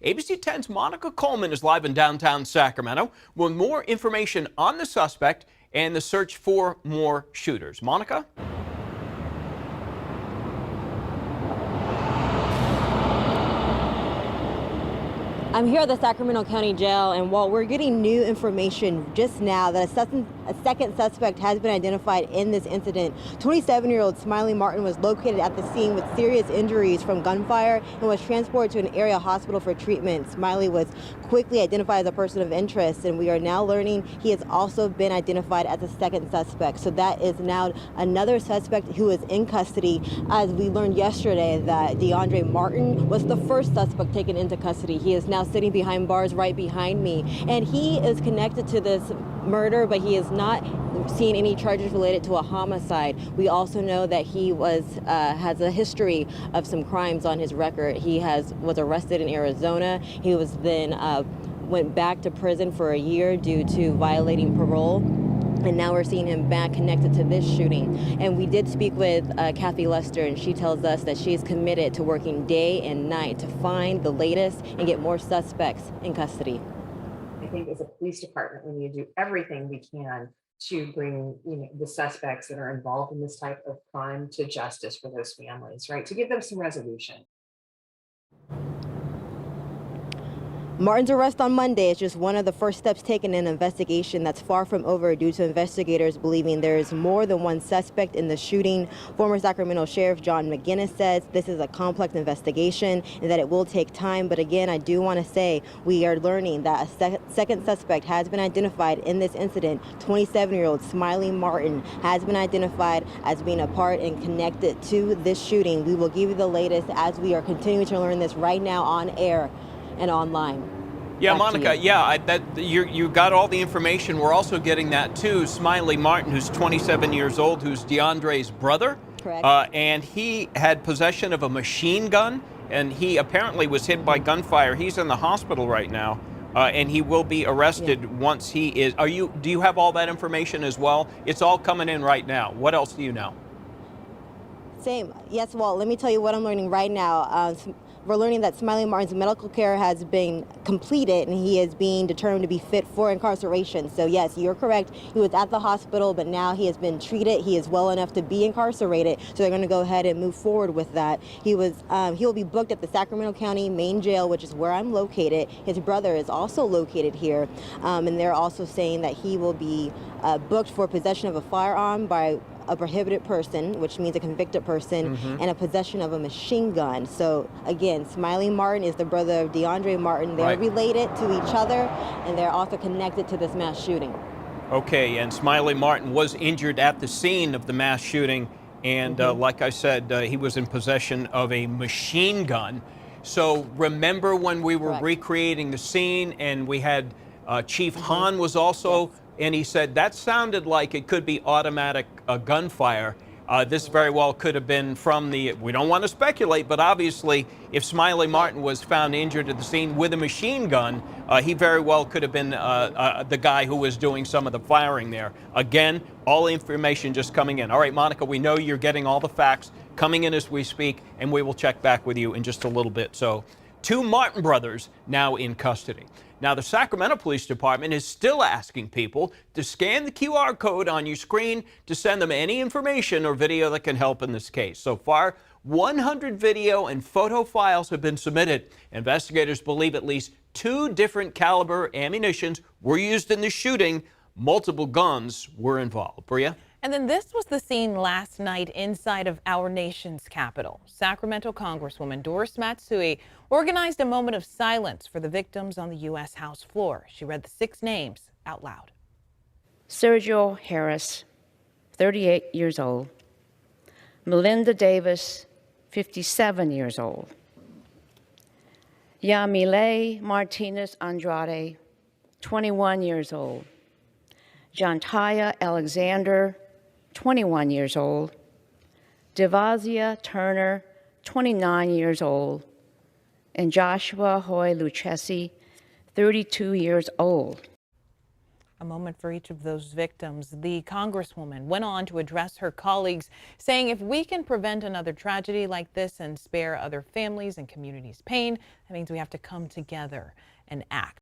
ABC 10's Monica Coleman is live in downtown Sacramento with more information on the suspect and the search for more shooters. Monica? I'm here at the Sacramento County Jail, and while we're getting new information just now that a second suspect has been identified in this incident, 27-year-old Smiley Martin was located at the scene with serious injuries from gunfire and was transported to an area hospital for treatment. Smiley was quickly identified as a person of interest, and we are now learning he has also been identified as a second suspect. So that is now another suspect who is in custody, as we learned yesterday that DeAndre Martin was the first suspect taken into custody. He is now sitting behind bars right behind me, and he is connected to this murder, but he is not seen any charges related to a homicide. We also know that he has a history of some crimes on his record. He was arrested in Arizona. He was then went back to prison for a year due to violating parole. And now we're seeing him back connected to this shooting. And we did speak with Kathy Lester, and she tells us that she is committed to working day and night to find the latest and get more suspects in custody. I think as a police department, we need to do everything we can to bring the suspects that are involved in this type of crime to justice for those families, right? To give them some resolution. Martin's arrest on Monday is just one of the first steps taken in an investigation that's far from over due to investigators believing there is more than one suspect in the shooting. Former Sacramento Sheriff John McGinnis says this is a complex investigation and that it will take time. But again, I do want to say we are learning that a second suspect has been identified in this incident. 27-year-old Smiley Martin has been identified as being a part and connected to this shooting. We will give you the latest as we are continuing to learn this right now on air and online. Yeah, Back Monica, you got all the information. We're also getting that too. Smiley Martin, who's 27 years old, who's DeAndre's brother. Correct. And he had possession of a machine gun, and he apparently was hit by gunfire. He's in the hospital right now, and he will be arrested once he is. Do you have all that information as well? It's all coming in right now. What else do you know? Same. Yes, well, let me tell you what I'm learning right now. We're learning that Smiley Martin's medical care has been completed and he is being determined to be fit for incarceration. So yes, you're correct. He was at the hospital, but now he has been treated. He is well enough to be incarcerated. So they're going to go ahead and move forward with that. He'll be booked at the Sacramento County main jail, which is where I'm located. His brother is also located here. And they're also saying that he will be booked for possession of a firearm by a prohibited person, which means a convicted person, and a possession of a machine gun. So again, Smiley Martin is the brother of DeAndre Martin. They're related to each other, and they're also connected to this mass shooting. Okay, and Smiley Martin was injured at the scene of the mass shooting, and like I said, he was in possession of a machine gun. So remember when we were recreating the scene, and we had Chief Hahn was also, and he said that sounded like it could be automatic gunfire. This very well could have been from we don't want to speculate, but obviously if Smiley Martin was found injured at the scene with a machine gun, he very well could have been the guy who was doing some of the firing there. Again, all information just coming in. All right, Monica, we know you're getting all the facts coming in as we speak, and we will check back with you in just a little bit. So, two Martin brothers now in custody. Now, the Sacramento Police Department is still asking people to scan the QR code on your screen to send them any information or video that can help in this case. So far, 100 video and photo files have been submitted. Investigators believe at least 2 different caliber ammunitions were used in the shooting. Multiple guns were involved. Bria? And then this was the scene last night inside of our nation's capital. Sacramento Congresswoman Doris Matsui organized a moment of silence for the victims on the U.S. House floor. She read the 6 names out loud. Sergio Harris, 38 years old. Melinda Davis, 57 years old. Yamile Martinez Andrade, 21 years old. Jantaya Alexander, 21 years old. Devazia Turner, 29 years old. And Joshua Hoy Lucchesi, 32 years old. A moment for each of those victims. The Congresswoman went on to address her colleagues, saying if we can prevent another tragedy like this and spare other families and communities pain, that means we have to come together and act.